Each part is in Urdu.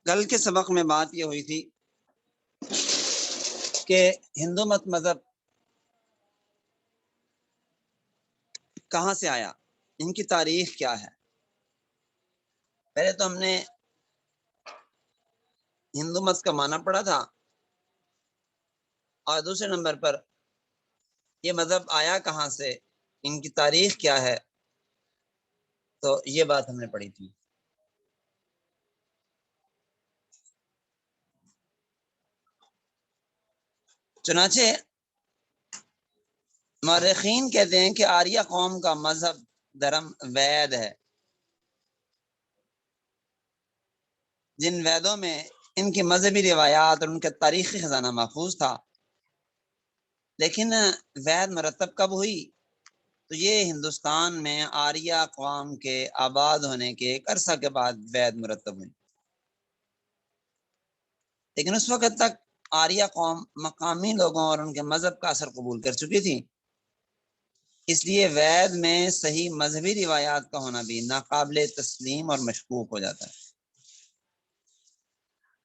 کل کے سبق میں بات یہ ہوئی تھی کہ ہندو مت مذہب کہاں سے آیا، ان کی تاریخ کیا ہے۔ پہلے تو ہم نے ہندو مت کا معنی پڑھا تھا، اور دوسرے نمبر پر یہ مذہب آیا کہاں سے، ان کی تاریخ کیا ہے، تو یہ بات ہم نے پڑھی تھی۔ چنانچہ مورخین کہتے ہیں کہ آریہ قوم کا مذہب دھرم وید ہے، جن ویدوں میں ان کی مذہبی روایات اور ان کا تاریخی خزانہ محفوظ تھا۔ لیکن وید مرتب کب ہوئی؟ تو یہ ہندوستان میں آریہ اقوام کے آباد ہونے کے ایک عرصہ کے بعد وید مرتب ہوئی، لیکن اس وقت تک آریہ قوم مقامی لوگوں اور ان کے مذہب کا اثر قبول کر چکی تھی، اس لیے وید میں صحیح مذہبی روایات کا ہونا بھی ناقابل تسلیم اور مشکوک ہو جاتا ہے۔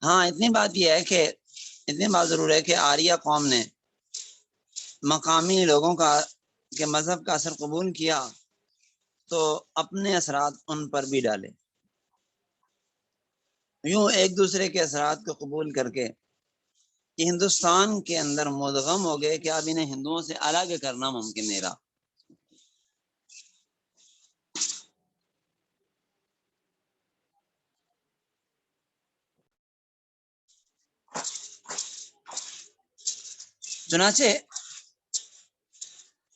ہاں، اتنی بات ضرور ہے کہ آریہ قوم نے مقامی لوگوں کے مذہب کا اثر قبول کیا تو اپنے اثرات ان پر بھی ڈالے، یوں ایک دوسرے کے اثرات کو قبول کر کے یہ ہندوستان کے اندر مدغم ہو گئے کہ اب انہیں ہندوؤں سے الگ کرنا ممکن نہیں رہا۔ چنانچہ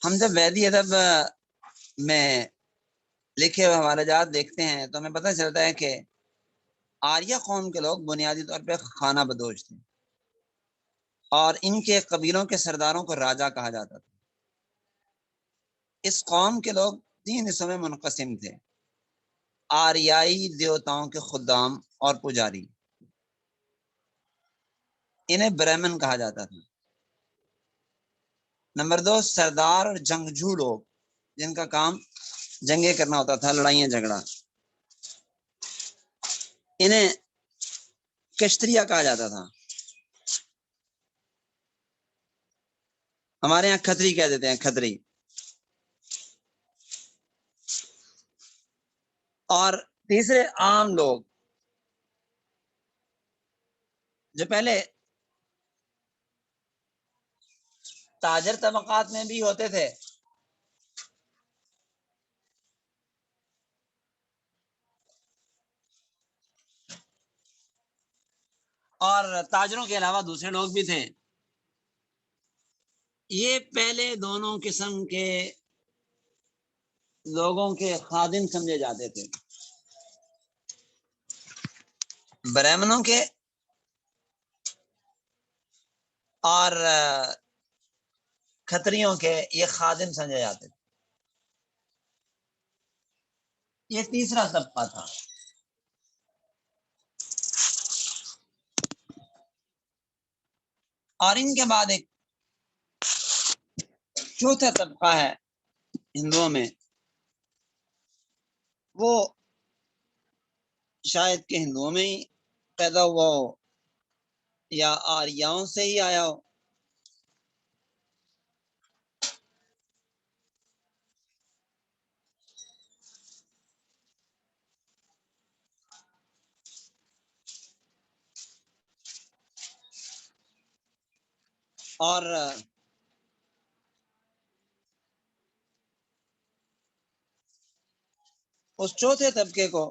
ہم جب ویدی ادب میں لکھے ہوئے حوالہ جات دیکھتے ہیں تو ہمیں پتہ چلتا ہے کہ آریہ قوم کے لوگ بنیادی طور پہ خانہ بدوش تھے، اور ان کے قبیلوں کے سرداروں کو راجا کہا جاتا تھا۔ اس قوم کے لوگ 3 حصوں میں منقسم تھے: آریائی دیوتاؤں کے خدام اور پجاری، انہیں برہمن کہا جاتا تھا۔ نمبر 2، سردار اور جنگجو لوگ، جن کا کام جنگیں کرنا ہوتا تھا، لڑائیاں جھگڑا، انہیں کشتریا کہا جاتا تھا۔ ہمارے یہاں کھتری کہہ دیتے ہیں، کھتری۔ اور تیسرے عام لوگ جو پہلے تاجر طبقات میں بھی ہوتے تھے، اور تاجروں کے علاوہ دوسرے لوگ بھی تھے، یہ پہلے دونوں قسم کے لوگوں کے خادم سمجھے جاتے تھے، برہمنوں کے اور کھتریوں کے یہ خادم سمجھے جاتے تھے۔ یہ تیسرا طبقہ تھا۔ اور ان کے بعد ایک چوتھا طبقہ ہے ہندوؤں میں، وہ شاید کہ ہندوؤں میں ہی پیدا ہوا ہو یا آریاؤں سے ہی آیا ہو۔ اور اس چوتھے طبقے کو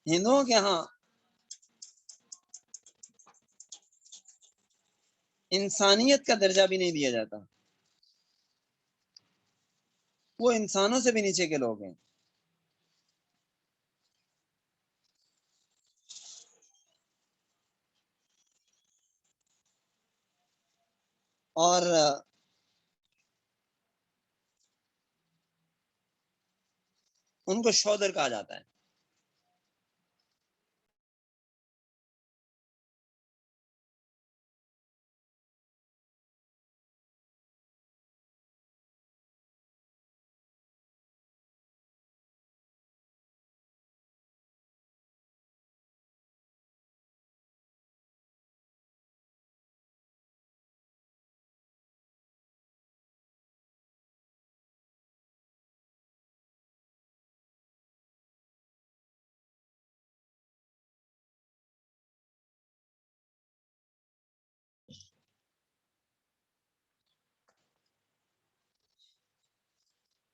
ہندوؤں کے ہاں انسانیت کا درجہ بھی نہیں دیا جاتا، وہ انسانوں سے بھی نیچے کے لوگ ہیں۔ اور ان کو شودر کہا جاتا ہے۔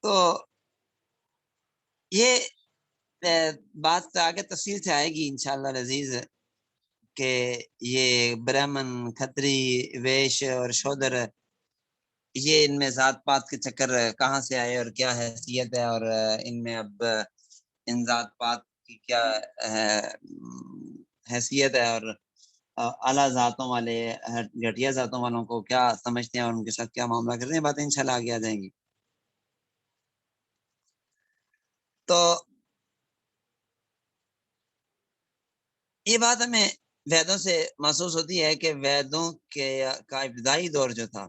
تو یہ بات آگے تفصیل سے آئے گی انشاءاللہ العزیز کہ یہ برہمن، کھتری، ویش اور شودر، یہ ان میں ذات پات کے چکر کہاں سے آئے اور کیا حیثیت ہے، اور ان میں اب ان ذات پات کی کیا حیثیت ہے، اور اعلیٰ ذاتوں والے گھٹیا ذاتوں والوں کو کیا سمجھتے ہیں اور ان کے ساتھ کیا معاملہ کرتے ہیں، باتیں انشاءاللہ آگے آ جائیں گی۔ تو یہ بات ہمیں ویدوں سے محسوس ہوتی ہے کہ ویدوں کے کا ابتدائی دور جو تھا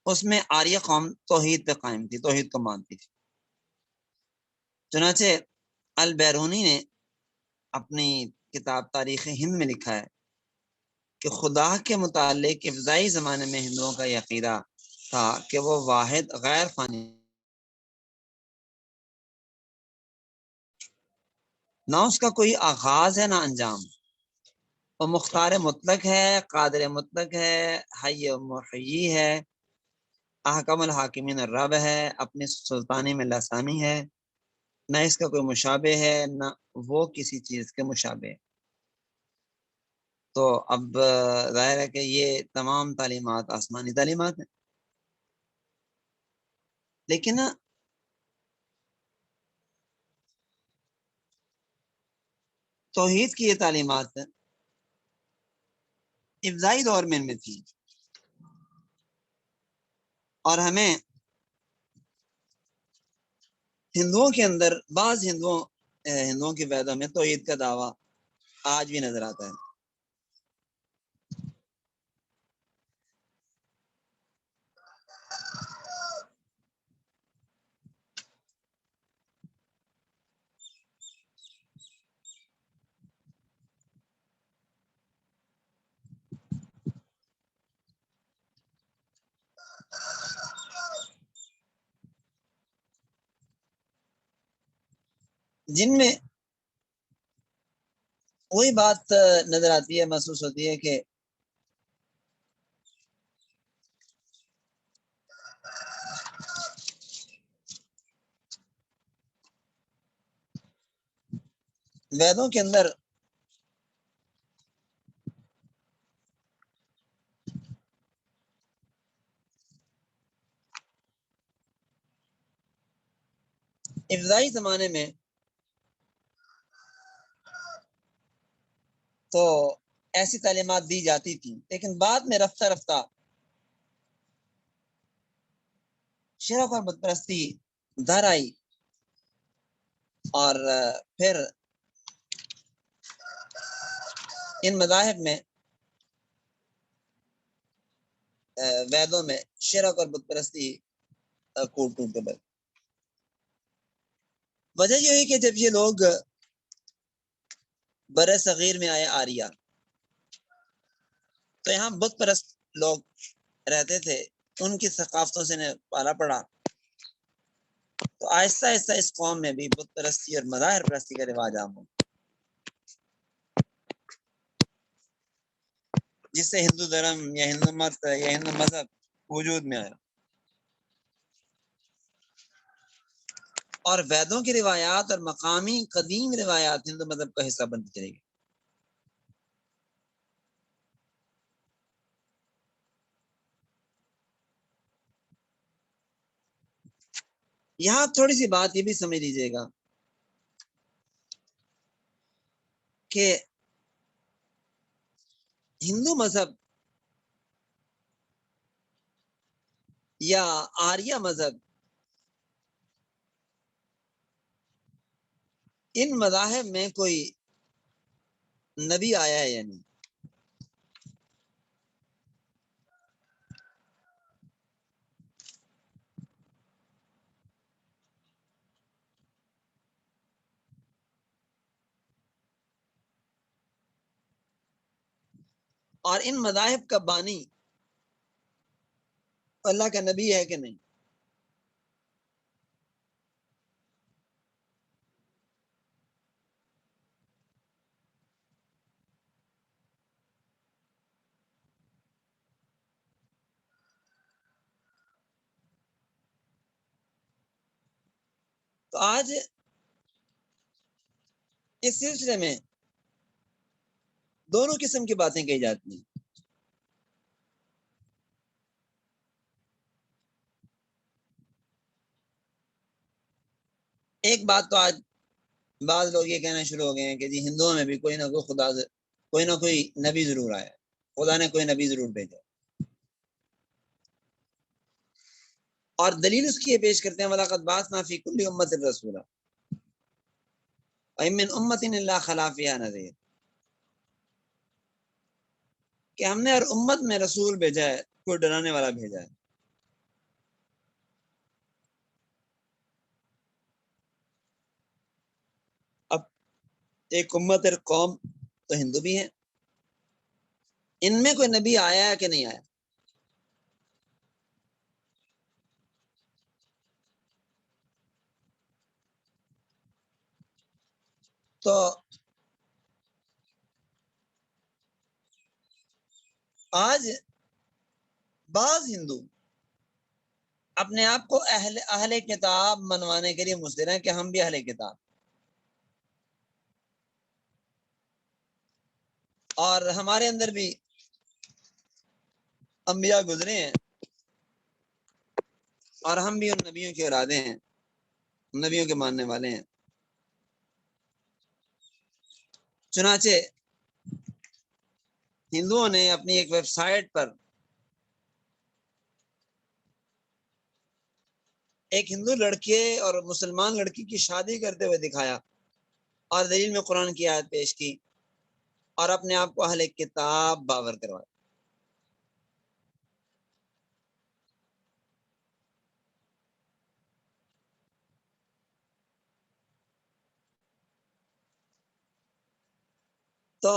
اس میں آریہ قوم توحید پہ قائم تھی، توحید کو مانتی تھی۔ چنانچہ البیرونی نے اپنی کتاب تاریخ ہند میں لکھا ہے کہ خدا کے متعلق ابتدائی زمانے میں ہندوؤں کا یہ عقیدہ تھا کہ وہ واحد غیر فانی، نہ اس کا کوئی آغاز ہے نہ انجام، وہ مختار مطلق ہے، قادر مطلق ہے، حی محیی ہے، احکم الحاکمین الرب ہے، اپنی سلطانی میں لسانی ہے، نہ اس کا کوئی مشابہ ہے نہ وہ کسی چیز کے مشابہ۔ تو اب ظاہر ہے کہ یہ تمام تعلیمات آسمانی تعلیمات ہیں، لیکن توحید کی یہ تعلیمات ابتدائی دور میں ان میں تھی، اور ہمیں ہندوؤں کے اندر بعض ہندوؤں کے ویدوں میں توحید کا دعویٰ آج بھی نظر آتا ہے۔ جن میں وہی بات نظر آتی ہے، محسوس ہوتی ہے کہ ویدوں کے اندر ابتدائی زمانے میں تو ایسی تعلیمات دی جاتی تھیں، لیکن بعد میں رفتہ رفتہ شرک اور بت پرستی در آئی، اور پھر ان مذاہب میں ویدوں میں شرک اور بت پرستی کوٹ ٹوٹ کے بل۔ وجہ یہ ہے کہ جب یہ لوگ بر صغیر میں آئے آریہ، تو یہاں بت پرست لوگ رہتے تھے، ان کی ثقافتوں سے پالا پڑا، تو آہستہ آہستہ اس قوم میں بھی بت پرستی اور مظاہر پرستی کا رواج عام ہو، جس سے ہندو دھرم یا ہندو مت یا ہندو مذہب وجود میں آیا، اور ویدوں کی روایات اور مقامی قدیم روایات ہندو مذہب کا حصہ بنتی چلی گئی۔ یہاں تھوڑی سی بات یہ بھی سمجھ لیجیے گا کہ ہندو مذہب یا آریہ مذہب، ان مذاہب میں کوئی نبی آیا ہے یا نہیں، اور ان مذاہب کا بانی اللہ کا نبی ہے کہ نہیں۔ تو آج اس سلسلے میں دونوں قسم کی باتیں کہی جاتی ہیں. ایک بات تو آج بعض لوگ یہ کہنا شروع ہو گئے ہیں کہ جی ہندوؤں میں بھی کوئی نہ کوئی خدا کوئی نہ کوئی نبی ضرور آیا، خدا نے کوئی نبی ضرور بھیجا. اور دلیل اس کی یہ پیش کرتے ہیں وَلَقَدْ بَعَثْنَا فِي كُلِّ أُمَّةٍ رَسُولًا وَإِن مِّنْ أُمَّةٍ إِلَّا خَلَا فِيهَا نَذِيرٌ، کہ ہم نے ہر امت میں رسول بھیجا ہے، کوئی ڈرانے والا بھیجا ہے. اب ایک امت اور قوم تو ہندو بھی ہیں، ان میں کوئی نبی آیا ہے کہ نہیں آیا؟ تو آج بعض ہندو اپنے آپ کو اہل کتاب منوانے کے لیے مصر ہیں کہ ہم بھی اہل کتاب، اور ہمارے اندر بھی انبیاء گزرے ہیں اور ہم بھی ان نبیوں کے ارادے ہیں، نبیوں کے ماننے والے ہیں. چنانچہ ہندوؤں نے اپنی ایک ویب سائٹ پر ایک ہندو لڑکے اور مسلمان لڑکی کی شادی کرتے ہوئے دکھایا اور دلیل میں قرآن کی آیت پیش کی اور اپنے آپ کو اہل کتاب باور کروایا. تو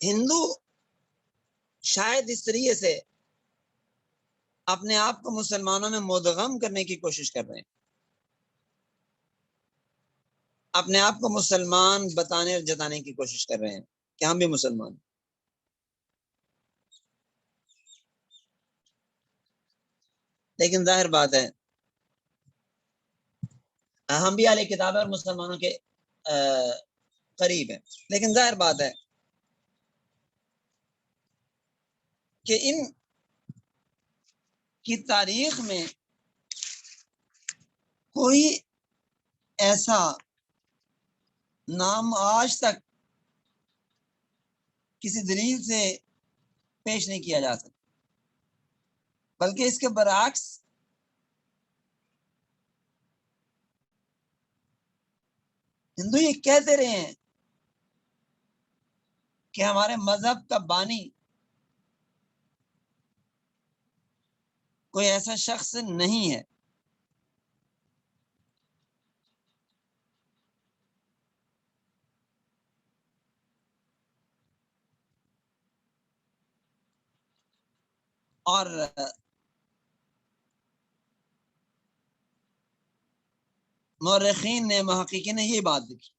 ہندو شاید اس طریقے سے اپنے آپ کو مسلمانوں میں مدغم کرنے کی کوشش کر رہے ہیں، اپنے آپ کو مسلمان بتانے اور جتانے کی کوشش کر رہے ہیں کہ ہم بھی مسلمان. لیکن ظاہر بات ہے ہم بھی اہل کتاب اور مسلمانوں کے قریب ہیں، لیکن ظاہر بات ہے کہ ان کی تاریخ میں کوئی ایسا نام آج تک کسی دلیل سے پیش نہیں کیا جا سکتا، بلکہ اس کے برعکس ہندو یہ کہتے رہے ہیں کہ ہمارے مذہب کا بانی کوئی ایسا شخص نہیں ہے. اور مورخین نے، محققین نے یہ بات لکھی.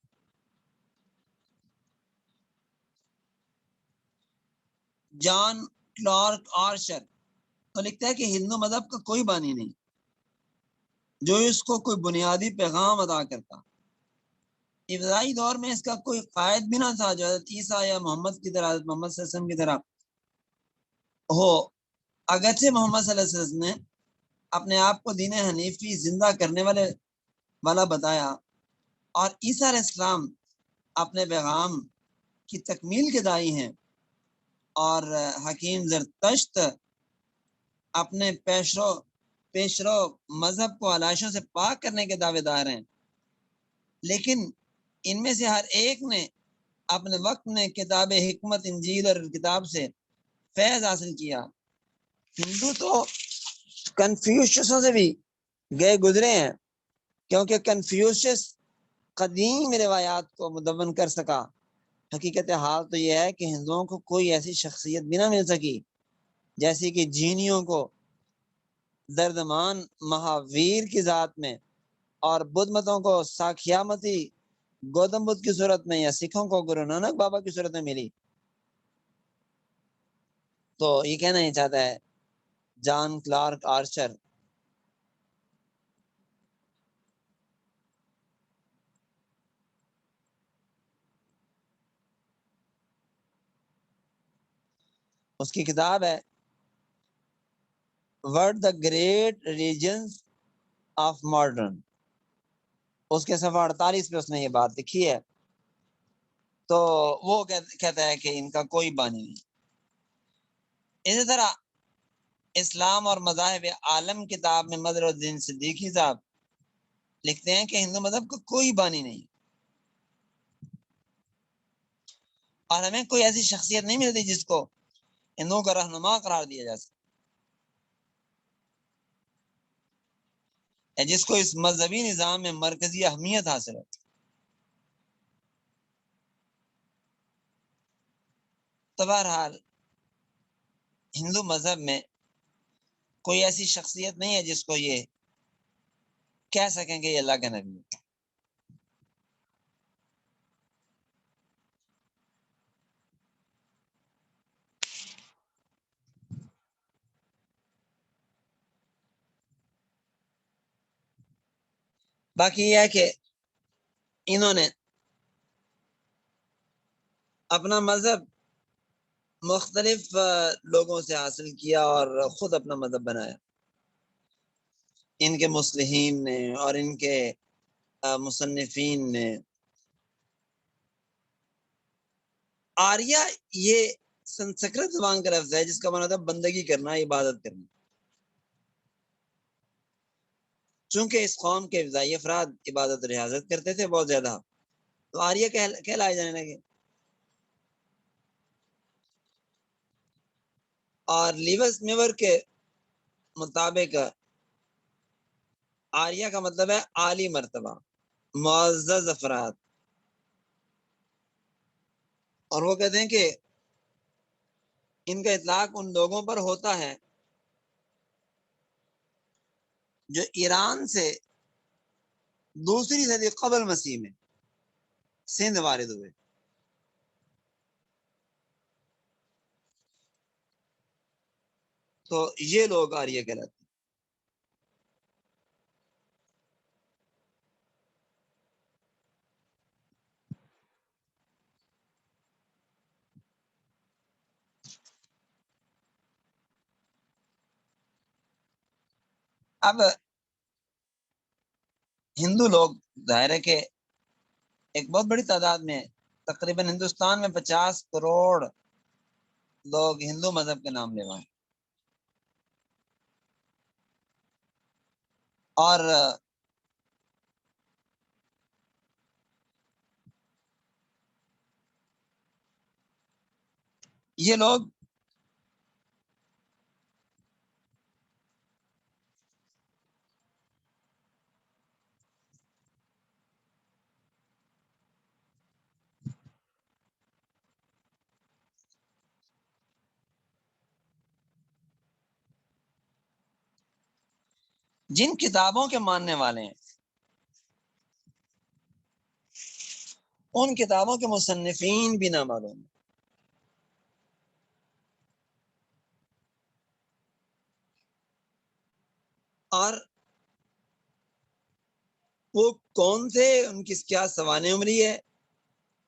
جان کلارک آرشر تو لکھتا ہے کہ ہندو مذہب کا کوئی بانی نہیں جو اس کو کوئی بنیادی پیغام ادا کرتا. ابتدائی دور میں اس کا کوئی قائد بھی نہ تھا جو حضرت عیسیٰ یا محمد کی طرح، حضرت محمد صلی اللہ علیہ وسلم کی طرح ہو. اگرچہ محمد صلی اللہ علیہ وسلم نے اپنے آپ کو دین حنیفی زندہ کرنے والا بتایا، اور عیسیٰ علیہ السلام اپنے پیغام کی تکمیل کے داعی ہیں، اور حکیم زرتشت اپنے پیشرو مذہب کو علائشوں سے پاک کرنے کے دعوے دار ہیں. لیکن ان میں سے ہر ایک نے اپنے وقت میں کتاب حکمت انجیل اور کتاب سے فیض حاصل کیا. ہندو تو کنفیوشسوں سے بھی گئے گزرے ہیں، کیونکہ کنفیوشس قدیم روایات کو مدون کر سکا. حقیقت حال تو یہ ہے کہ ہندوؤں کو کوئی ایسی شخصیت بھی نہ مل سکی جیسی کہ جینیوں کو دردمان مہاویر کی ذات میں، اور بدھ متوں کو ساکھیامتی گوتم بدھ کی صورت میں، یا سکھوں کو گرو نانک بابا کی صورت میں ملی. تو یہ کہنا ہی چاہتا ہے جان کلارک آرچر، اس کی کتاب ہے world the great religions of modern, اس کے صفحہ 48 پہ اس نے یہ بات لکھی ہے. تو وہ کہتا ہے کہ ان کا کوئی بانی نہیں. اسی طرح اسلام اور مذاہب عالم کتاب میں مظہر الدین صدیقی صاحب لکھتے ہیں کہ ہندو مذہب کا کوئی بانی نہیں، اور ہمیں کوئی ایسی شخصیت نہیں ملتی جس کو ہندوؤں کا رہنما قرار دیا جا سکے، جس کو اس مذہبی نظام میں مرکزی اہمیت حاصل ہے. تو بہرحال ہندو مذہب میں کوئی ایسی شخصیت نہیں ہے جس کو یہ کہہ سکیں کہ یہ اللہ کا نبی ہے. باقی یہ ہے کہ انہوں نے اپنا مذہب مختلف لوگوں سے حاصل کیا اور خود اپنا مذہب بنایا. ان کے مصلحین نے اور ان کے مصنفین نے. آریہ یہ سنسکرت زبان کا لفظ ہے جس کا معنی تھا بندگی کرنا، عبادت کرنا. چونکہ اس قوم کے ابتدائی افراد عبادت و ریاضت کرتے تھے بہت زیادہ، تو آریہ کہلائے جانے لگے. اور لیوس میور کے مطابق آریہ کا مطلب ہے عالی مرتبہ، معزز افراد. اور وہ کہتے ہیں کہ ان کا اطلاق ان لوگوں پر ہوتا ہے جو ایران سے دوسری صدی قبل مسیح میں سندھ وارد ہوئے. تو یہ لوگ آریہ کہلاتے ہیں. اب ہندو لوگ ظاہر ہے کہ ایک بہت بڑی تعداد میں، تقریباً ہندوستان میں 50 کروڑ لوگ ہندو مذہب کے نام لیوا ہیں. اور یہ لوگ جن کتابوں کے ماننے والے ہیں ان کتابوں کے مصنفین بھی نہ معلوم. اور وہ کون تھے، ان کی کیا سوانح عمری ہے،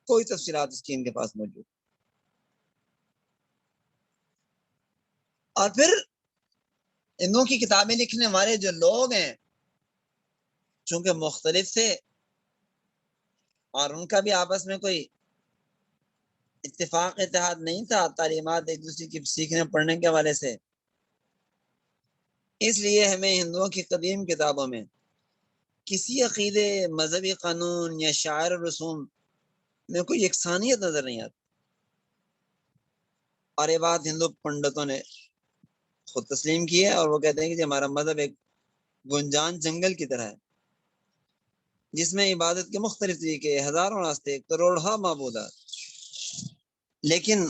کوئی تفصیلات اس کی ان کے پاس موجود. اور پھر ہندوؤں کی کتابیں لکھنے والے جو لوگ ہیں چونکہ مختلف تھے اور ان کا بھی آپس میں کوئی اتفاق اتحاد نہیں تھا تعلیمات ایک دوسرے کی سیکھنے پڑھنے کے حوالے سے، اس لیے ہمیں ہندوؤں کی قدیم کتابوں میں کسی عقیدے، مذہبی قانون یا شاعر و رسوم میں کوئی یکسانیت نظر نہیں آتی. اور یہ بات ہندو پنڈتوں نے خود تسلیم کی ہے، اور وہ کہتے ہیں کہ ہمارا مذہب ایک گنجان جنگل کی طرح ہے جس میں عبادت کے مختلف طریقے، ہزاروں راستے، کروڑہ معبودات، لیکن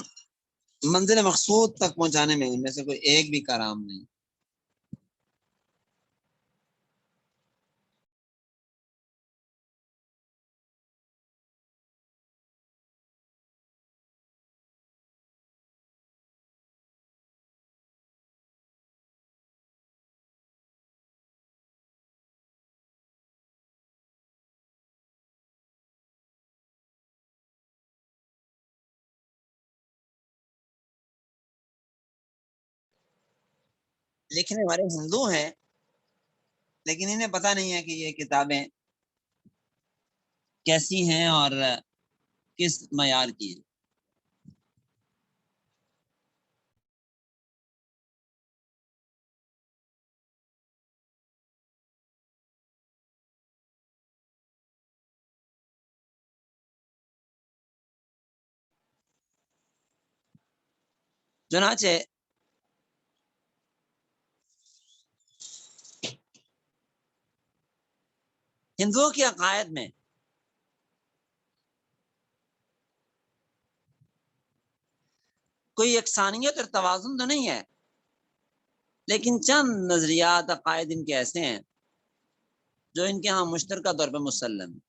منزل مقصود تک پہنچانے میں ان میں سے کوئی ایک بھی کارآمد نہیں. لکھنے والے ہندو ہیں، لیکن انہیں پتہ نہیں ہے کہ یہ کتابیں کیسی ہیں اور کس معیار کی ہیں۔ چنانچہ ہندوؤں کے عقائد میں کوئی یکسانیت اور توازن تو نہیں ہے، لیکن چند نظریات عقائد ان کے ایسے ہیں جو ان کے ہاں مشترکہ طور پہ مسلم ہیں۔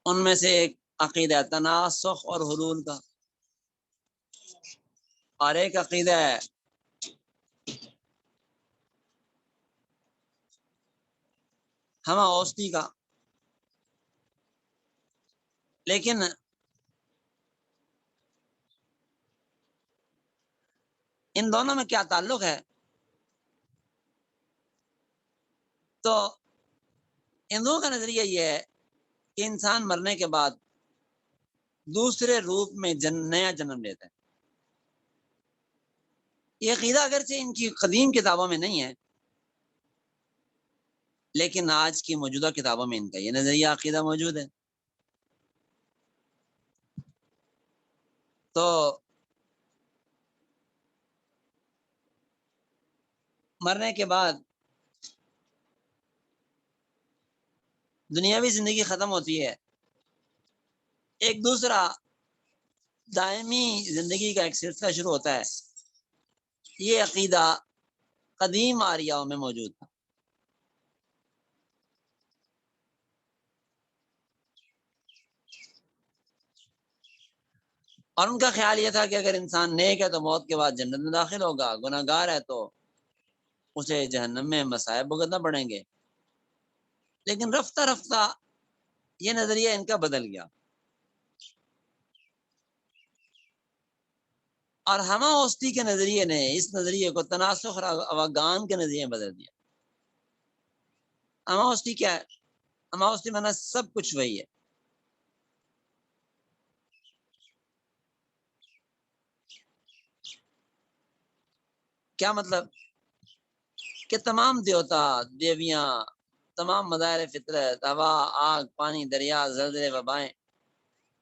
ان میں سے ایک عقیدہ تناسخ اور حلول کا، اور ایک عقیدہ ہے ہمہ اوسطی کا۔ لیکن ان دونوں میں کیا تعلق ہے؟ تو ہندوؤں کا نظریہ یہ ہے کہ انسان مرنے کے بعد دوسرے روپ میں نیا جنم لیتا ہے۔ یہ عقیدہ اگرچہ ان کی قدیم کتابوں میں نہیں ہے، لیکن آج کی موجودہ کتابوں میں ان کا یہ نظریہ عقیدہ موجود ہے۔ تو مرنے کے بعد دنیاوی زندگی ختم ہوتی ہے، ایک دوسرا دائمی زندگی کا ایک سلسلہ شروع ہوتا ہے۔ یہ عقیدہ قدیم آریاؤں میں موجود تھا۔ اور ان کا خیال یہ تھا کہ اگر انسان نیک ہے تو موت کے بعد جنت میں داخل ہوگا، گناہ گار ہے تو اسے جہنم میں مصائب بھگتنا پڑیں گے۔ لیکن رفتہ رفتہ یہ نظریہ ان کا بدل گیا، اور ہمہ اوسطی کے نظریے نے اس نظریے کو تناسخ اور اوگان کے نظریے میں بدل دیا۔ ہمہ اوسطی کیا ہے؟ ہمہ اوسطی مانا سب کچھ وہی ہے۔ کیا مطلب؟ کہ تمام دیوتا، دیویاں، تمام مظاہر فطرت، ہوا، آگ، پانی، دریا، زلزلے، وبائیں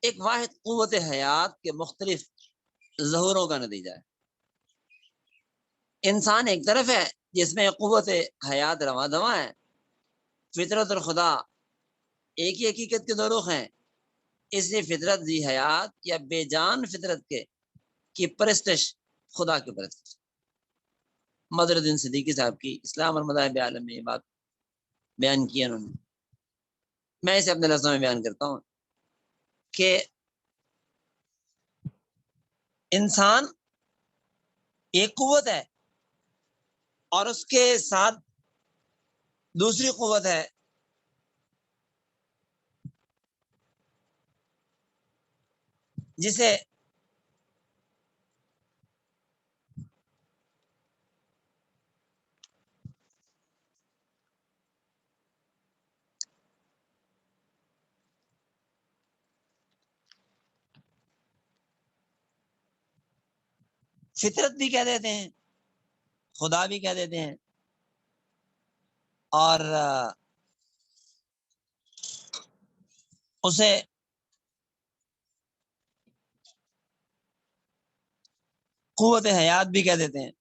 ایک واحد قوت حیات کے مختلف ظہوروں کا نتیجہ ہے۔ انسان ایک طرف ہے جس میں قوت حیات رواں دواں ہے، فطرت اور خدا ایک ہی حقیقت کے دو رخ ہیں۔ اس لیے فطرت ذی حیات یا بے جان فطرت کے کی پرستش خدا کی پرستش۔ مدرالدین صدیقی صاحب کی اسلام اور مذاہب عالم میں یہ بات بیان کی انہوں نے۔ میں اسے اپنے لفظوں میں بیان کرتا ہوں کہ انسان ایک قوت ہے اور اس کے ساتھ دوسری قوت ہے جسے فطرت بھی کہہ دیتے ہیں، خدا بھی کہہ دیتے ہیں، اور اسے قوت حیات بھی کہہ دیتے ہیں۔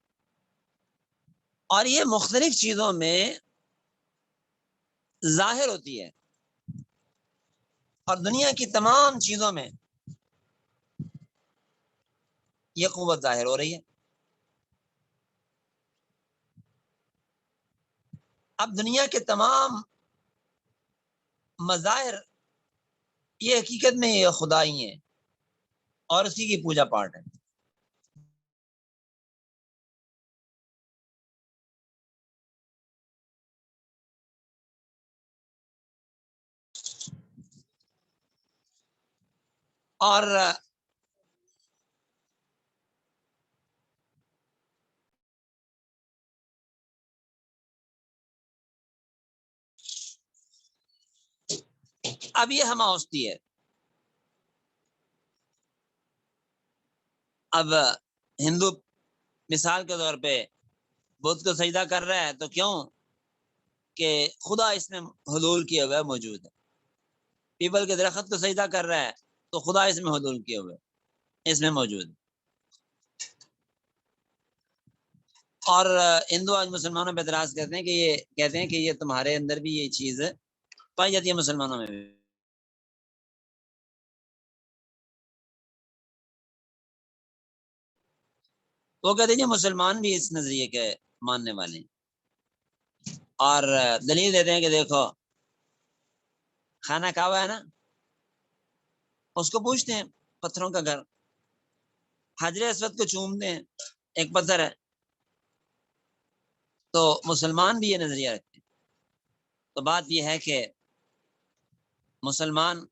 اور یہ مختلف چیزوں میں ظاہر ہوتی ہے، اور دنیا کی تمام چیزوں میں یہ قوت ظاہر ہو رہی ہے۔ اب دنیا کے تمام مظاہر یہ حقیقت میں یہ خدا ہی ہیں اور اسی کی پوجا پاٹ ہے۔ اور اب یہ ہم اوسطی ہے. اب ہندو مثال کے طور پہ بدھ کو سجدہ کر رہا ہے تو کیوں کہ خدا اس میں حلول کیے ہوئے موجود ہے. پیپل کے درخت کو سجدہ کر رہا ہے تو خدا اس میں حلول کیے ہوئے اس میں موجود ہے. اور ہندو آج مسلمانوں پہ اعتراض کرتے ہیں کہ یہ کہتے ہیں کہ یہ تمہارے اندر بھی یہ چیز پائی جاتی ہے مسلمانوں میں بھی. وہ کہتے ہیں مسلمان بھی اس نظریے کے ماننے والے ہیں اور دلیل دیتے ہیں کہ دیکھو خانہ کعبہ ہے نا، اس کو پوچھتے ہیں پتھروں کا گھر، حجر اسود کو چومتے ہیں ایک پتھر ہے. تو مسلمان بھی یہ نظریہ رکھتے ہیں. تو بات یہ ہے کہ مسلمان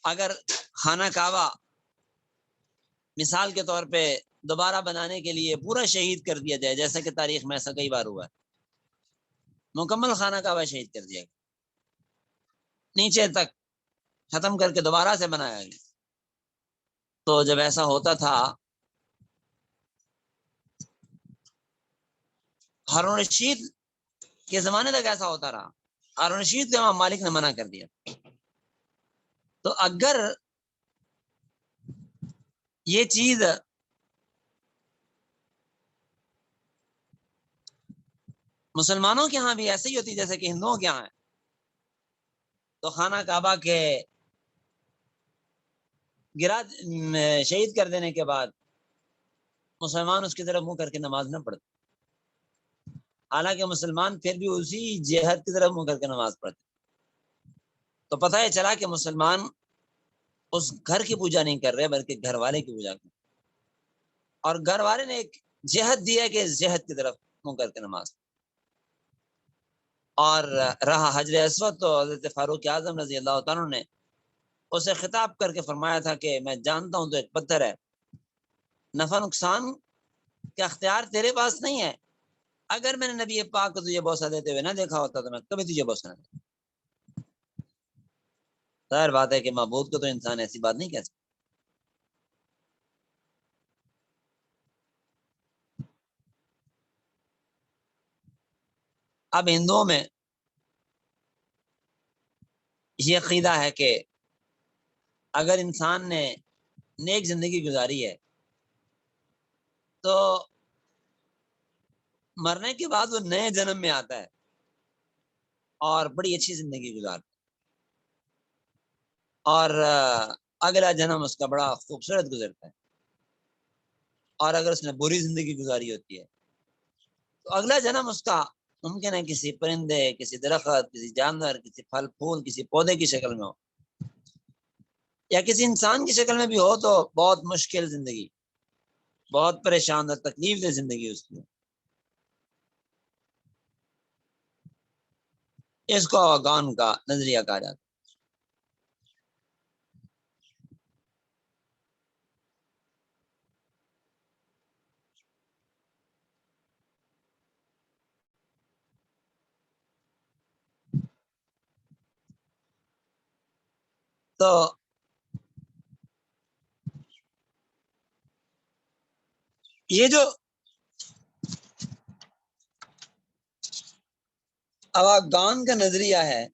اگر خانہ کعبہ مثال کے طور پہ دوبارہ بنانے کے لیے پورا شہید کر دیا جائے، جیسا کہ تاریخ میں ایسا کئی بار ہوا ہے، مکمل خانہ کعبہ شہید کر دیا گیا، نیچے تک ختم کر کے دوبارہ سے بنایا گیا. تو جب ایسا ہوتا تھا ہارون رشید کے زمانے تک ایسا ہوتا رہا. ہارون رشید کو امام مالک نے منع کر دیا. تو اگر یہ چیز مسلمانوں کے ہاں بھی ایسے ہی ہوتی جیسے کہ ہندوؤں کے ہاں ہے، تو خانہ کعبہ کے گرا شہید کر دینے کے بعد مسلمان اس کی طرف منہ کر کے نماز نہ پڑھتے، حالانکہ مسلمان پھر بھی اسی جہت کی طرف منہ کر کے نماز پڑھتے. تو پتہ ہے چلا کہ مسلمان اس گھر کی پوجا نہیں کر رہے بلکہ گھر والے کی پوجا کر رہے، اور گھر والے نے ایک جہت دیا کہ اس جہت کی طرف منہ کر کے نماز. اور رہا حجر اسود تو حضرت فاروق اعظم رضی اللہ تعالیٰ نے اسے خطاب کر کے فرمایا تھا کہ میں جانتا ہوں تو ایک پتھر ہے، نفع نقصان کا اختیار تیرے پاس نہیں ہے. اگر میں نے نبی پاک کو تجھے بوسہ دیتے ہوئے نہ دیکھا ہوتا تو میں کبھی تجھے بوسہ نہ دیتا. ظاہر بات ہے کہ معبود کو تو انسان ایسی بات نہیں کہہ سکتا. اب ہندوؤں میں یہ عقیدہ ہے کہ اگر انسان نے نیک زندگی گزاری ہے تو مرنے کے بعد وہ نئے جنم میں آتا ہے اور بڑی اچھی زندگی گزارتا ہے، اور اگلا جنم اس کا بڑا خوبصورت گزرتا ہے. اور اگر اس نے بری زندگی گزاری ہوتی ہے تو اگلا جنم اس کا ممکن ہے کسی پرندے، کسی درخت، کسی جانور، کسی پھل پھول، کسی پودے کی شکل میں ہو یا کسی انسان کی شکل میں بھی ہو. تو بہت مشکل زندگی، بہت پریشان اور تکلیف دہ زندگی اس کی. اس کو اوغان کا نظریہ کہا جاتا ہے. تو یہ جو اوغان کا نظریہ ہے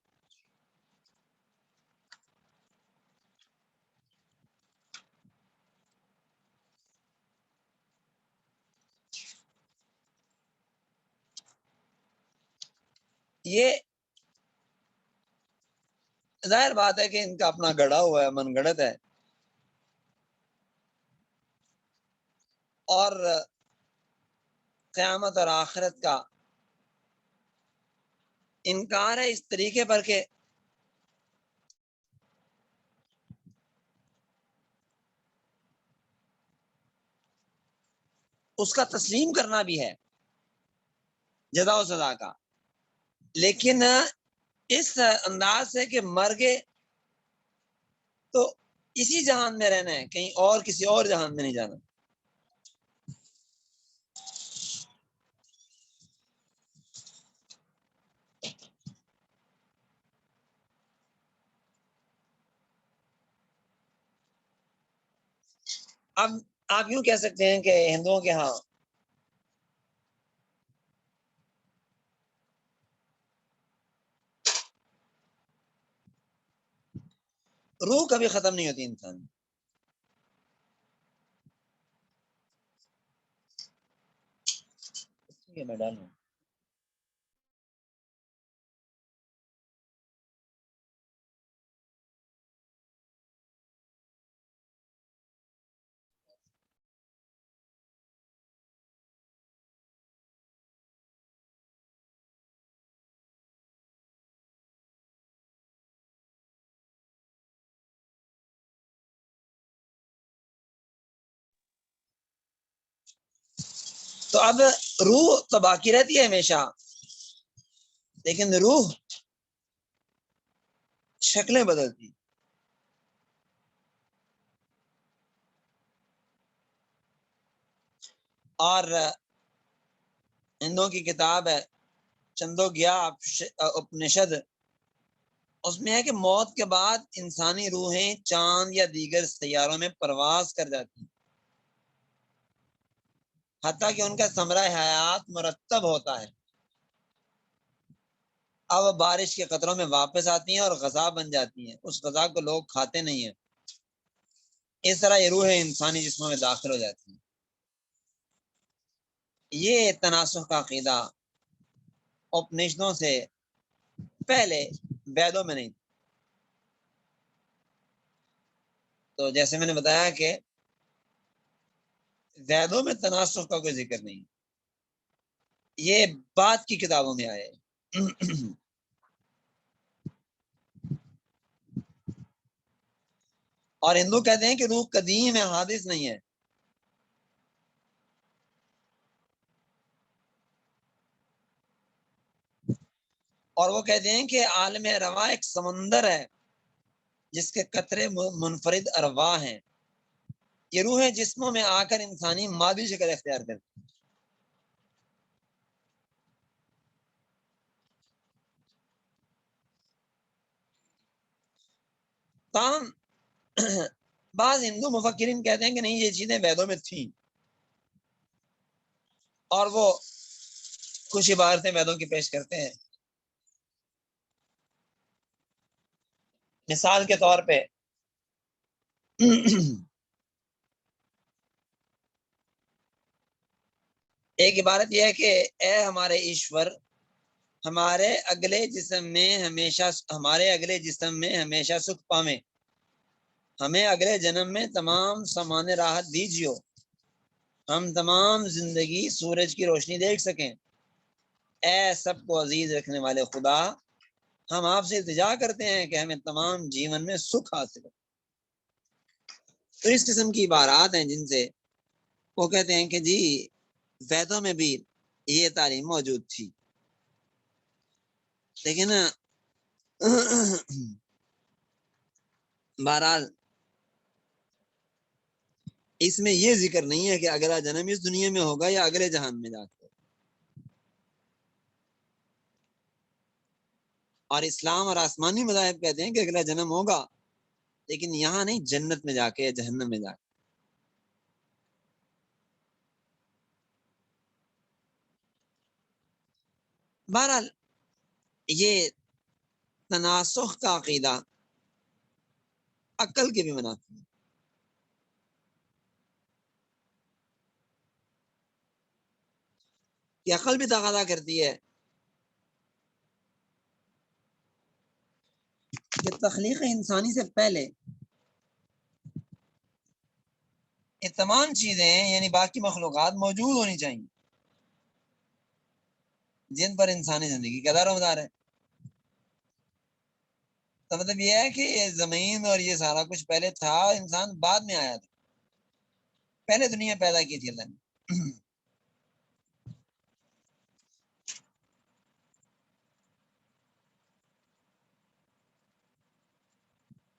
یہ ظاہر بات ہے کہ ان کا اپنا گڑھا ہوا ہے، من گڑت ہے، اور قیامت اور آخرت کا انکار ہے اس طریقے پر کہ اس کا تسلیم کرنا بھی ہے جزا و سزا کا، لیکن اس انداز سے کہ مر گئے تو اسی جہان میں رہنا ہے، کہیں اور کسی اور جہان میں نہیں جانا. اب آپ یوں کہہ سکتے ہیں کہ ہندوؤں کے ہاں روح کبھی ختم نہیں ہوتی انسان. میں ڈالوں تو اب روح تو باقی رہتی ہے ہمیشہ، لیکن روح شکلیں بدلتی. اور ہندوؤں کی کتاب ہے چندو گیا اپنشد، اس میں ہے کہ موت کے بعد انسانی روحیں چاند یا دیگر سیاروں میں پرواز کر جاتی ہیں، حتیٰ کہ ان کا ثمرہ حیات مرتب ہوتا ہے. اب بارش کے قطروں میں واپس آتی ہیں اور غذا بن جاتی ہیں، اس غذا کو لوگ کھاتے نہیں ہیں. اس طرح یہ روحیں انسانی جسموں میں داخل ہو جاتی ہیں. یہ تناسخ کا عقیدہ اپنشدوں سے پہلے ویدوں میں نہیں تھا. تو جیسے میں نے بتایا کہ ویدوں میں تناسخ کا کوئی ذکر نہیں، یہ بعد کی کتابوں میں آئے. اور ہندو کہتے ہیں کہ روح قدیم ہے، حادث نہیں ہے. اور وہ کہتے ہیں کہ عالم روا ایک سمندر ہے جس کے قطرے منفرد ارواح ہیں. یہ روحیں جسموں میں آ کر انسانی مادی شکل اختیار کرتی ہیں. تاہم بعض ہندو مفکرین کہتے ہیں کہ نہیں، یہ چیزیں ویدوں میں تھیں، اور وہ کچھ عبارتیں ویدوں کی پیش کرتے ہیں. مثال کے طور پہ ایک عبارت یہ ہے کہ اے ہمارے ایشور، ہمارے اگلے جسم میں ہمیشہ سکھ پامے، ہمیں اگلے جنم میں تمام سامان راحت دیجیو، ہم تمام زندگی سورج کی روشنی دیکھ سکیں. اے سب کو عزیز رکھنے والے خدا، ہم آپ سے التجا کرتے ہیں کہ ہمیں تمام جیون میں سکھ حاصل ہو. تو اس قسم کی عبارات ہیں جن سے وہ کہتے ہیں کہ جی ویدوں میں بھی یہ تعلیم موجود تھی. لیکن بہرحال اس میں یہ ذکر نہیں ہے کہ اگلا جنم اس دنیا میں ہوگا یا اگلے جہان میں جا کے. اور اسلام اور آسمانی مذاہب کہتے ہیں کہ اگلا جنم ہوگا، لیکن یہاں نہیں، جنت میں جا کے یا جہنم میں جا کے. بہرحال یہ تناسخ کا عقیدہ عقل کے بھی منافی ہے. کہ عقل بھی تقاضا کرتی ہے کہ تخلیق انسانی سے پہلے یہ تمام چیزیں یعنی باقی مخلوقات موجود ہونی چاہیے جن پر انسانی زندگی کا دار و مدار ہے. تو مطلب یہ ہے کہ یہ زمین اور یہ سارا کچھ پہلے تھا، انسان بعد میں آیا تھا، پہلے دنیا پیدا کی تھی اللہ نے.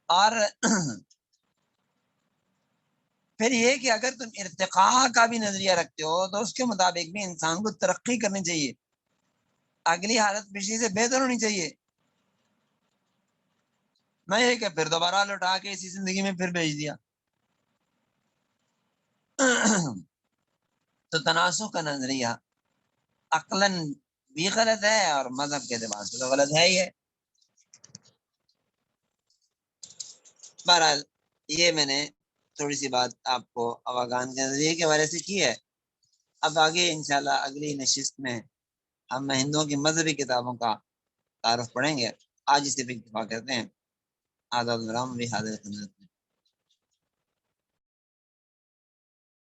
اور پھر یہ کہ اگر تم ارتقاء کا بھی نظریہ رکھتے ہو تو اس کے مطابق بھی انسان کو ترقی کرنی چاہیے، اگلی حالت پچھلی سے بہتر ہونی چاہیے. نہ یہ کہ پھر دوبارہ لوٹا کے اسی زندگی میں پھر بھیج دیا. تو تناسخ کا نظریہ عقلاً بھی غلط ہے اور مذہب کے اعتبار سے تو غلط ہے ہی ہے۔ بہرحال یہ میں نے تھوڑی سی بات آپ کو اواگان کے نظریے کے حوالے سے کی ہے۔ اب آگے انشاءاللہ اگلی نشست میں ہم ہندوؤں کی مذہبی کتابوں کا تعارف پڑھیں گے۔ آج اسے بھی اتفاق کرتے ہیں۔ آداب الرحم بھی حاضر